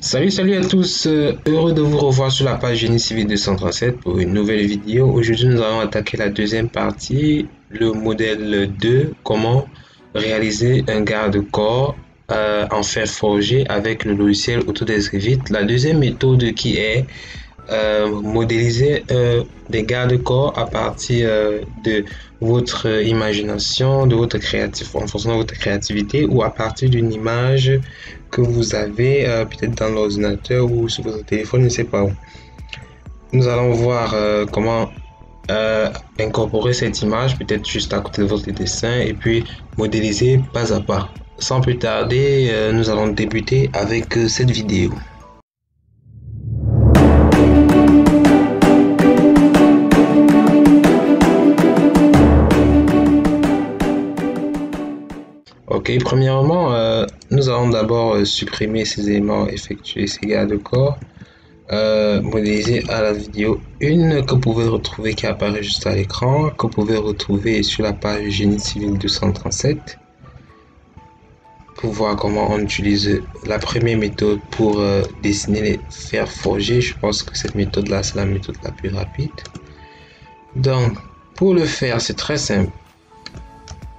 Salut à tous, heureux de vous revoir sur la page Génie Civil 237 pour une nouvelle vidéo. Aujourd'hui, nous allons attaquer la deuxième partie, le modèle 2, comment réaliser un garde-corps en fer forgé avec le logiciel Autodesk Revit. La deuxième méthode qui est modéliser des garde-corps à partir de votre imagination, de votre créatif, en fonction de votre créativité ou à partir d'une image que vous avez peut-être dans l'ordinateur ou sur votre téléphone, je ne sais pas où. Nous allons voir comment incorporer cette image peut-être juste à côté de votre dessin et puis modéliser pas à pas. Sans plus tarder, nous allons débuter avec cette vidéo. Ok, premièrement, nous allons d'abord supprimer ces éléments, effectuer ces garde-corps, modéliser à la vidéo 1 que vous pouvez retrouver qui apparaît juste à l'écran, que vous pouvez retrouver sur la page Génie Civil 237 pour voir comment on utilise la première méthode pour dessiner les fers forgés. Je pense que cette méthode-là, c'est la méthode la plus rapide. Donc, pour le faire, c'est très simple.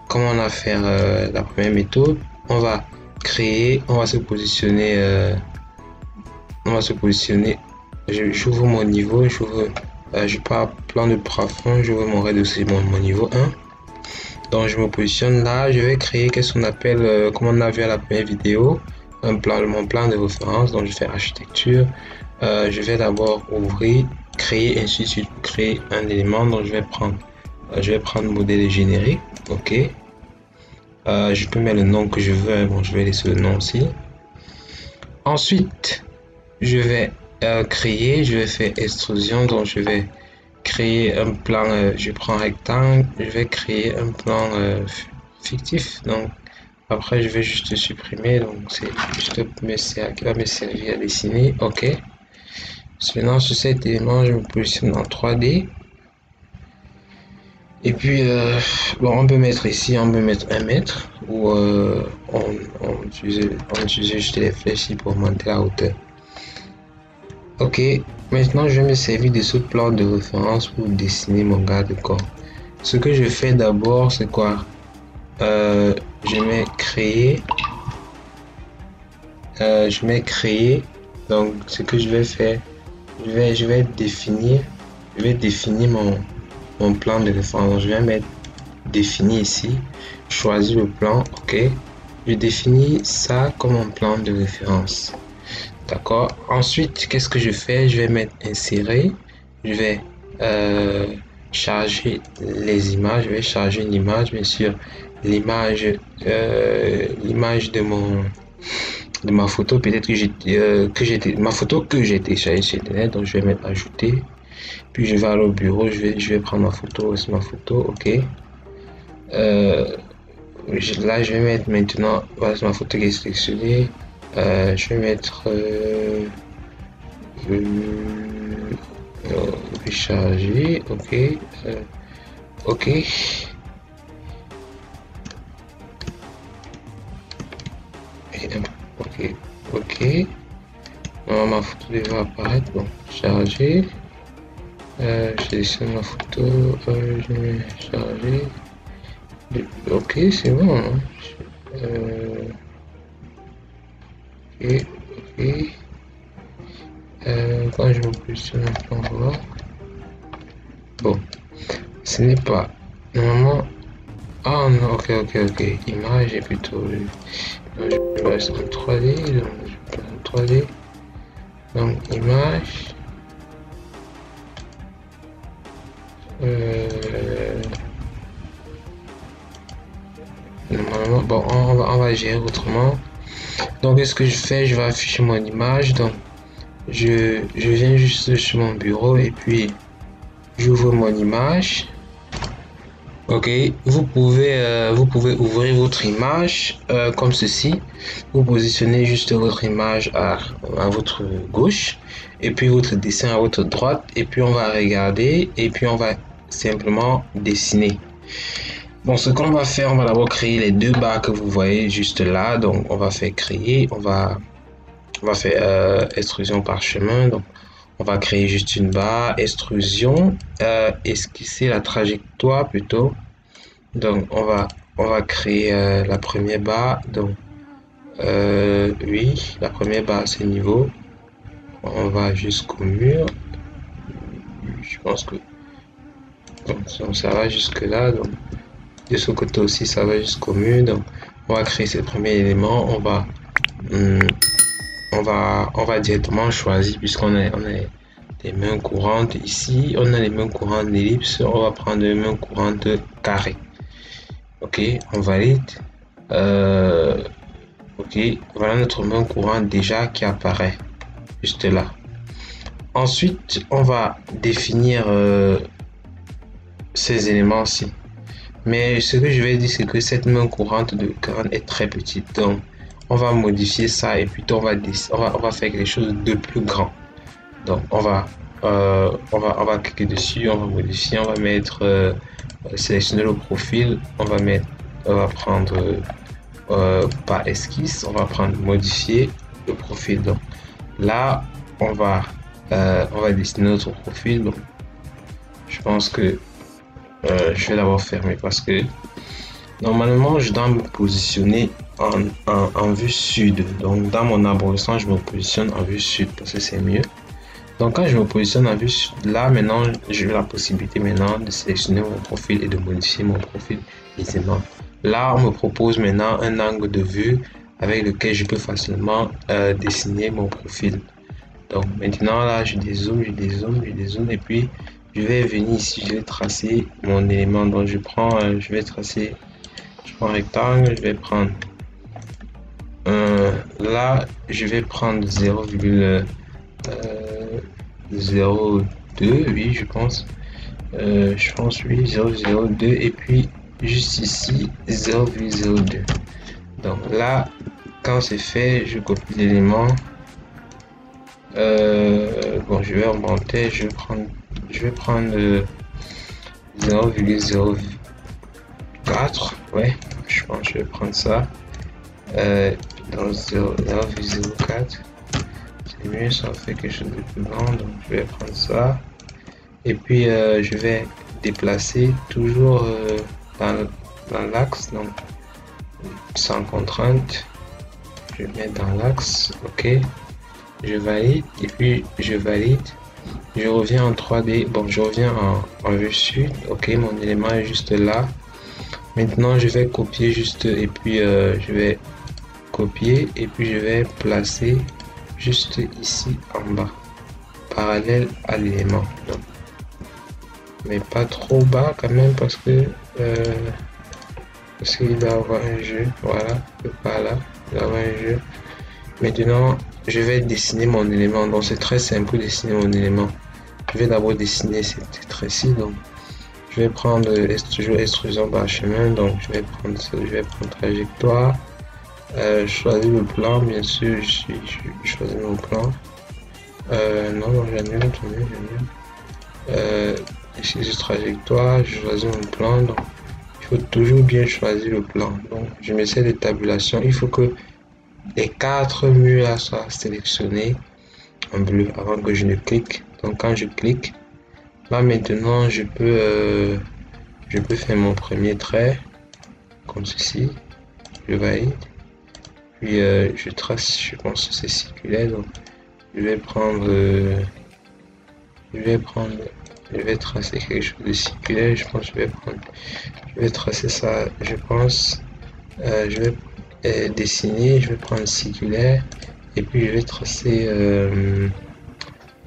Comment on va faire la première méthode, on va créer, on va se positionner, j'ouvre mon niveau, je pars plan de plafond, j'ouvre mon rez-de-chaussée, mon niveau 1. Donc je me positionne là, je vais créer qu'est-ce qu'on appelle, comme on a vu à la première vidéo, mon plan de référence. Donc je fais architecture, je vais d'abord ouvrir, créer, ainsi de suite, créer un élément. Donc je vais prendre modèle générique, ok. Je peux mettre le nom que je veux, bon je vais laisser le nom aussi. Ensuite je vais créer, je vais faire extrusion, donc je vais créer un plan, je prends rectangle, je vais créer un plan fictif. Donc après je vais juste supprimer, donc c'est juste qui va me servir à dessiner, ok. Maintenant sur cet élément je me positionne en 3D. Et puis, bon, on peut mettre ici, on peut mettre 1 mètre, ou on utilise juste les flèches pour monter la hauteur. Ok, maintenant je vais me servir de ce plan de référence pour dessiner mon garde-corps. Ce que je fais d'abord, c'est quoi? Je mets créer. Donc, ce que je vais faire, je vais définir mon plan de référence. Donc, je vais mettre définir ici, choisir le plan, ok. Je définis ça comme un plan de référence, d'accord. Ensuite, qu'est-ce que je fais? Je vais mettre insérer, je vais charger les images, je vais charger une image, bien sûr, l'image de ma photo, peut-être ma photo que j'ai téléchargée sur internet. Donc je vais mettre ajouter, puis je vais aller au bureau, je vais prendre ma photo, c'est ma photo, ok. Là je vais mettre maintenant, voilà, c'est ma photo qui est sélectionnée. Je vais mettre charger, ok, ok. Ok. Ma photo devrait apparaître. Bon, charger. Je sélectionne ma photo. Je vais charger. Ok, c'est bon. Hein? Ok. Quand je me positionne un peu en bas. Bon, ce n'est pas. Normalement. Ah non, ok. Image est plutôt. Je reste en 3D. Donc, je prends en 3D. Donc, image. Normalement, bon, on va gérer autrement. Donc, qu'est-ce que je fais? Je vais afficher mon image. Donc, je viens juste sur mon bureau et puis j'ouvre mon image. Ok, vous pouvez ouvrir votre image comme ceci. Vous positionnez juste votre image à votre gauche et puis votre dessin à votre droite, et puis on va regarder et puis on va simplement dessiner. Bon, ce qu'on va faire, on va d'abord créer les deux barres que vous voyez juste là. Donc on va faire créer, on va On va faire extrusion parchemin. Donc, on va créer juste une barre, extrusion, esquisser la trajectoire plutôt. Donc, on va créer la première barre. Donc, oui, la première barre, c'est niveau. On va jusqu'au mur. Je pense que donc, ça va jusque là. Donc, de ce côté aussi, ça va jusqu'au mur. Donc, on va créer ce premier élément. Hum, on va directement choisir, on a des mains courantes ici. On a les mains courantes d'ellipse. On va prendre les mains courantes carré. Ok, on valide. Ok, voilà notre main courante déjà qui apparaît juste là. Ensuite, on va définir ces éléments-ci. Mais ce que je vais dire, c'est que cette main courante de 40 est très petite. Donc, on va modifier ça et plutôt on va faire quelque chose de plus grand. Donc, on va cliquer dessus, on va modifier, on va mettre, sélectionner le profil, on va prendre par esquisse, on va prendre modifier le profil. Donc, là, on va dessiner notre profil. Donc, je pense que je vais d'abord fermer parce que normalement je dois me positionner en vue sud. Donc dans mon arborescence, je me positionne en vue sud parce que c'est mieux. Donc quand je me positionne en vue sud, là maintenant j'ai la possibilité maintenant de sélectionner mon profil et de modifier mon profil aisément. Là on me propose maintenant un angle de vue avec lequel je peux facilement dessiner mon profil. Donc maintenant là je dézoome et puis je vais venir ici, je vais tracer mon élément. Donc je prends, je prends un rectangle, je vais prendre là, je vais prendre 0,02, oui je pense, oui 0,02 et puis juste ici 0,02. Donc là, quand c'est fait, je copie l'élément. Bon, je vais augmenter, je vais prendre 0,04, ouais, je pense que je vais prendre ça. Dans 0,04, c'est mieux, ça fait quelque chose de plus grand, donc je vais prendre ça. Et puis, je vais déplacer toujours dans l'axe, donc sans contrainte. Je vais mettre dans l'axe, ok. Je valide et puis je valide. Je reviens en 3D. Bon, je reviens en vue sud. Ok, mon élément est juste là. Maintenant, je vais copier juste et puis je vais copier et puis je vais placer juste ici en bas, parallèle à l'élément. Mais pas trop bas quand même parce qu'il doit avoir un jeu. Voilà, pas là. Il doit avoir un jeu. Maintenant, je vais dessiner mon élément. Donc, c'est très simple pour dessiner mon élément. Je vais d'abord dessiner cette trait-ci. Donc, je vais prendre toujours extrusion parchemin. Donc, je vais prendre trajectoire. Choisir le plan, bien sûr. Je choisis mon plan. Non, j'annule. Ici, c'est trajectoire. Je choisis mon plan. Donc, il faut toujours bien choisir le plan. Donc, je mets cette tabulation. Il faut que les 4 murs là soient sélectionnés en bleu avant que je ne clique. Donc quand je clique, là maintenant je peux faire mon premier trait comme ceci. Je valide. Puis je trace, je pense que c'est circulaire. Donc je vais tracer quelque chose de circulaire. Je pense que je vais tracer ça. Je pense, je vais dessiner, je vais prendre circulaire et puis je vais tracer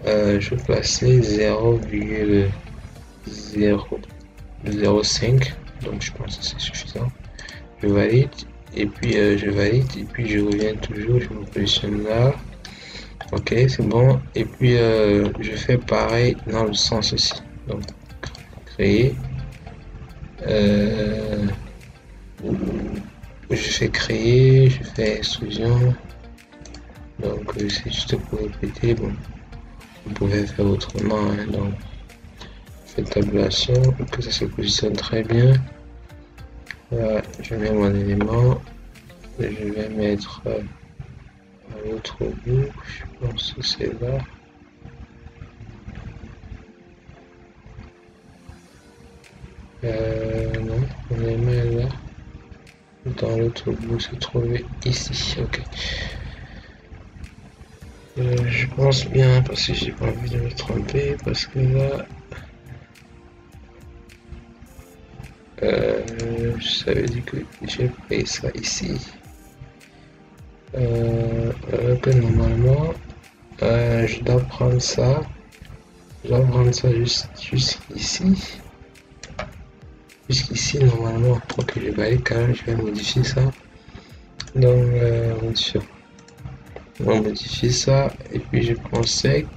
je vais placer 0,005, donc je pense que c'est suffisant. Je valide et puis je reviens toujours, je me positionne là. Ok, c'est bon. Et puis je fais pareil dans le sens aussi. Donc créer, je fais créer, je fais extrusion. Donc c'est juste pour répéter. Bon, vous pouvez faire autrement. Hein, donc faites tabulation pour que ça se positionne très bien. Voilà, je mets mon élément. Je vais mettre l'autre bout, je pense que c'est là. Non, on les met là. Dans l'autre bout se trouver ici. Ok. Je pense bien parce que j'ai pas envie de me tromper parce que là, ça veut dire que j'ai fait ça ici. Que normalement, je dois prendre ça. Je dois prendre ça jusqu'ici. Jusqu'ici, normalement. Ok, je vais aller quand même, je vais modifier ça. Donc, on va modifier ça. Et puis, je prends sec.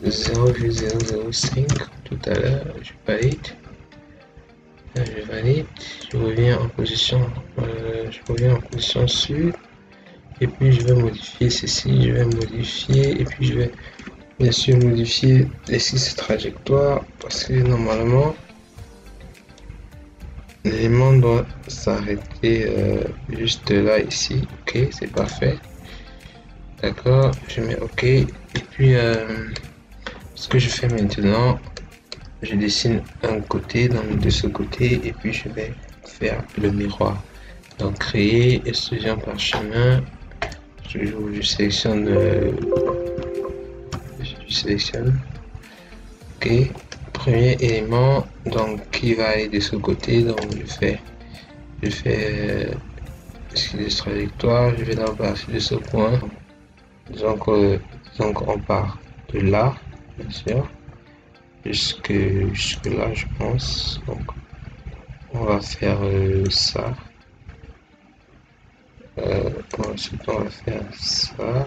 0,005 tout à l'heure. Je valide. Je valide. Je reviens en position. Je reviens en position sud. Et puis, je vais modifier ceci. Je vais modifier. Et puis, je vais bien sûr modifier les 6 trajectoires parce que normalement l'élément doit s'arrêter juste là ici. Ok, c'est parfait. D'accord, je mets ok. Et puis ce que je fais maintenant, je dessine un côté donc de ce côté et puis je vais faire le miroir. Donc créer extrusion par chemin. Je sélectionne ok, premier élément donc qui va aller de ce côté, donc je fais les trajectoires, je vais là partir de ce point, donc, donc on part de là bien sûr jusque là je pense, donc on va faire ça, ensuite on va faire ça,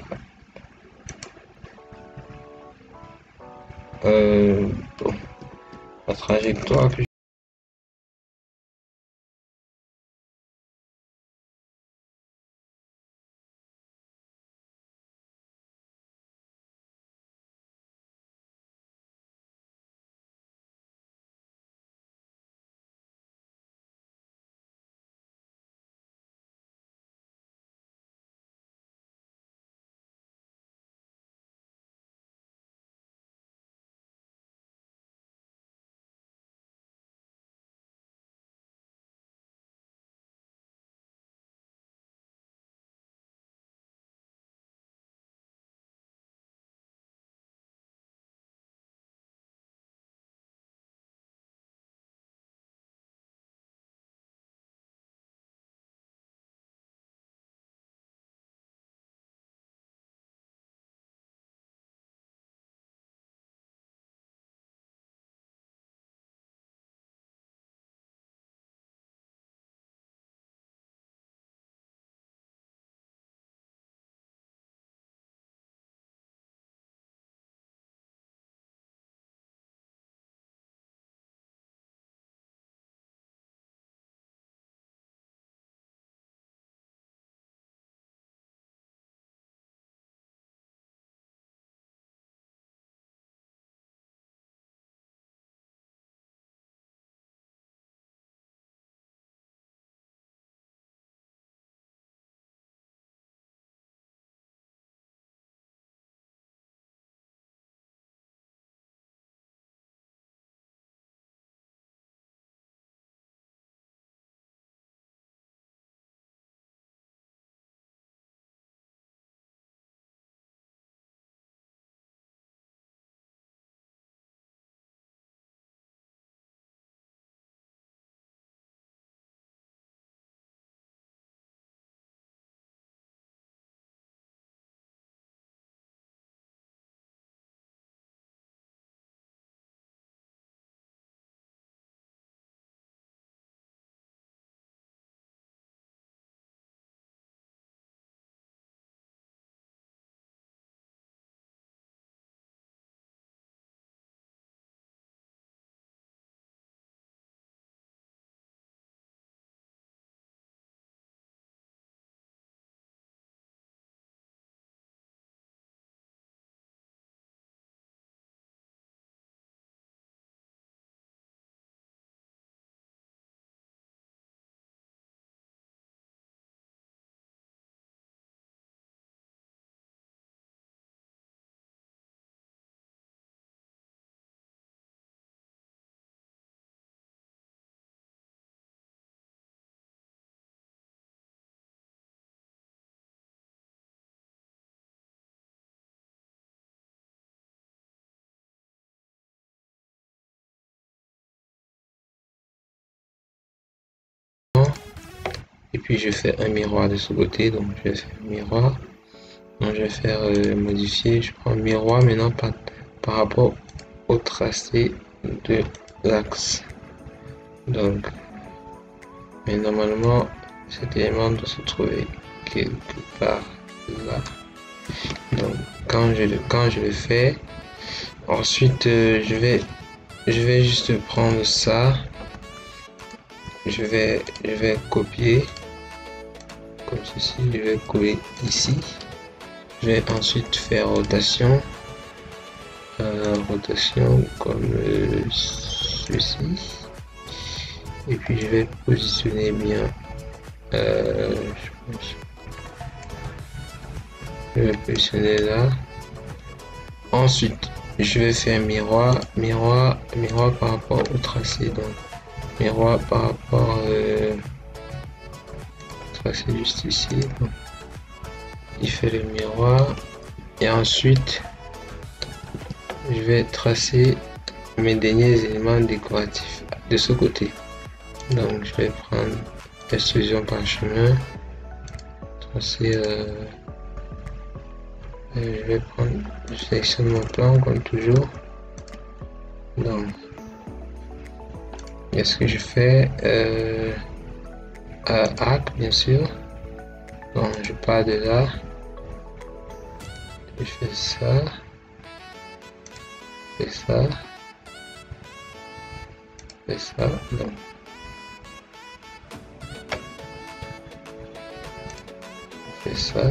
bon, la trajectoire que et puis je fais un miroir de ce côté, donc je vais faire miroir. Donc je vais faire modifier, je prends miroir maintenant par rapport au tracé de l'axe. Donc, mais normalement cet élément doit se trouver quelque part là. Donc quand je le fais, ensuite je vais juste prendre ça, je vais copier comme ceci, je vais coller ici, je vais ensuite faire rotation, comme ceci, et puis je vais positionner bien, je vais positionner là. Ensuite je vais faire miroir par rapport au tracé, donc miroir par rapport tracé juste ici, donc il fait le miroir, et ensuite je vais tracer mes derniers éléments décoratifs de ce côté. Donc je vais prendre extrusion parchemin, tracer, je vais prendre, je sélectionne mon plan comme toujours. Donc qu'est-ce que je fais, arc bien sûr, donc je pars de là, je fais ça, je fais ça, je fais ça, donc je fais ça,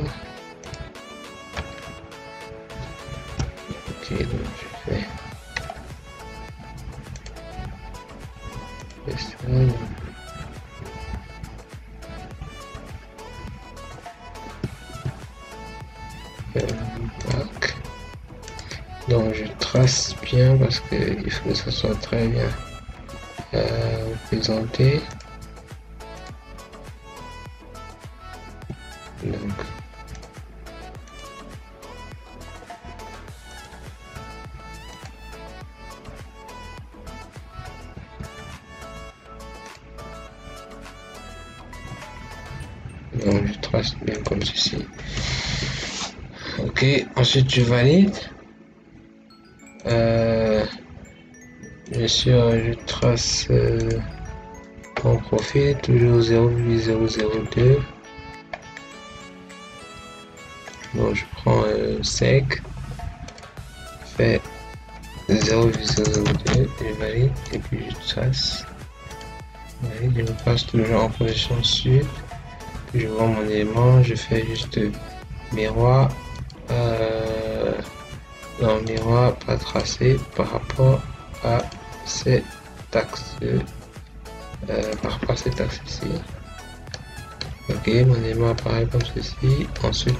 ok, donc je fais ça, donc je trace bien parce que il faut que ça soit très bien présenté. Donc je trace bien comme ceci. Ok, ensuite je valide. Bien sûr, je trace mon profil, toujours 0,002. Donc je prends sec, fait 0,002, je valide, et puis je trace. Valide, je me passe toujours en position sud. Puis je vois mon élément, je fais juste miroir, miroir pas tracé par rapport à cet axe, ici. Ok, mon élément apparaît comme ceci. Ensuite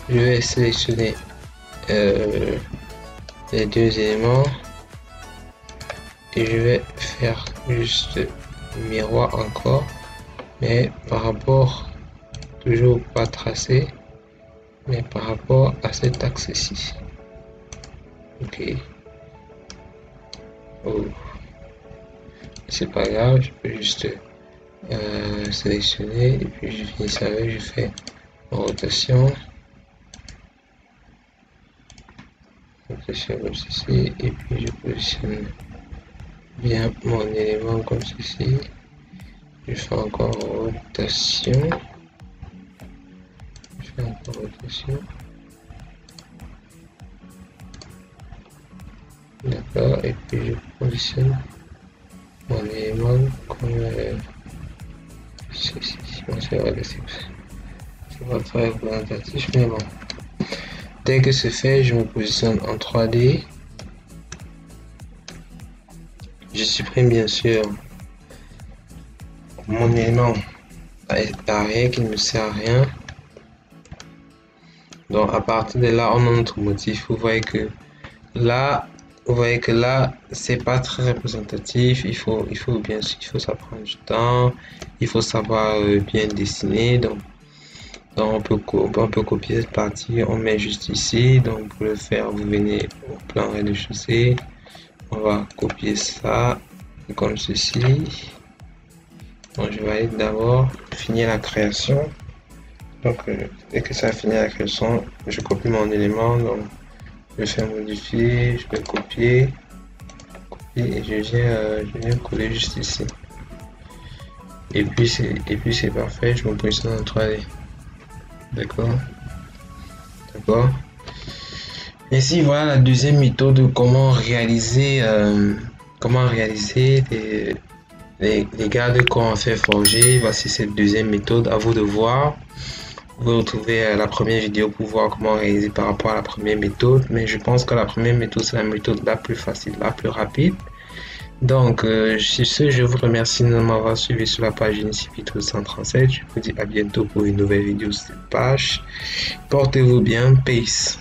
je vais sélectionner les deux éléments et je vais faire juste miroir encore, mais par rapport, toujours pas tracé, mais par rapport à cet axe ici. Ok, oh, c'est pas grave, je peux juste sélectionner et puis je finis ça avec, je fais rotation comme ceci, et puis je positionne bien mon élément comme ceci, je fais encore rotation, d'accord, et puis je positionne mon élément comme ceci. Bon, c'est pas très représentatif, mais bon. Dès que c'est fait, je me positionne en 3D. Je supprime bien sûr mon élément arrière qui ne me sert à rien. Donc à partir de là, on a notre motif. Vous voyez que là, c'est pas très représentatif. Il faut bien sûr, il faut ça prendre du temps. Il faut savoir bien dessiner. Donc on peut copier cette partie, on met juste ici. Donc pour le faire, vous venez au plan rez-de-chaussée, on va copier ça comme ceci. Donc je vais aller d'abord, finir la création. Donc, dès que ça a fini la création, je copie mon élément. Donc, je fais modifier, je vais copier, et je viens coller juste ici. Et puis c'est parfait. Je me positionne en 3D. D'accord. D'accord. Ici, voilà la deuxième méthode de comment réaliser les garde-corps en fer forgé. Voici cette deuxième méthode, à vous de voir. Vous pouvez retrouver la première vidéo pour voir comment réaliser par rapport à la première méthode, mais je pense que la première méthode, c'est la méthode la plus facile, la plus rapide. Donc, sur ce, je vous remercie de m'avoir suivi sur la page Unicivil 137. Je vous dis à bientôt pour une nouvelle vidéo sur cette page. Portez-vous bien, peace.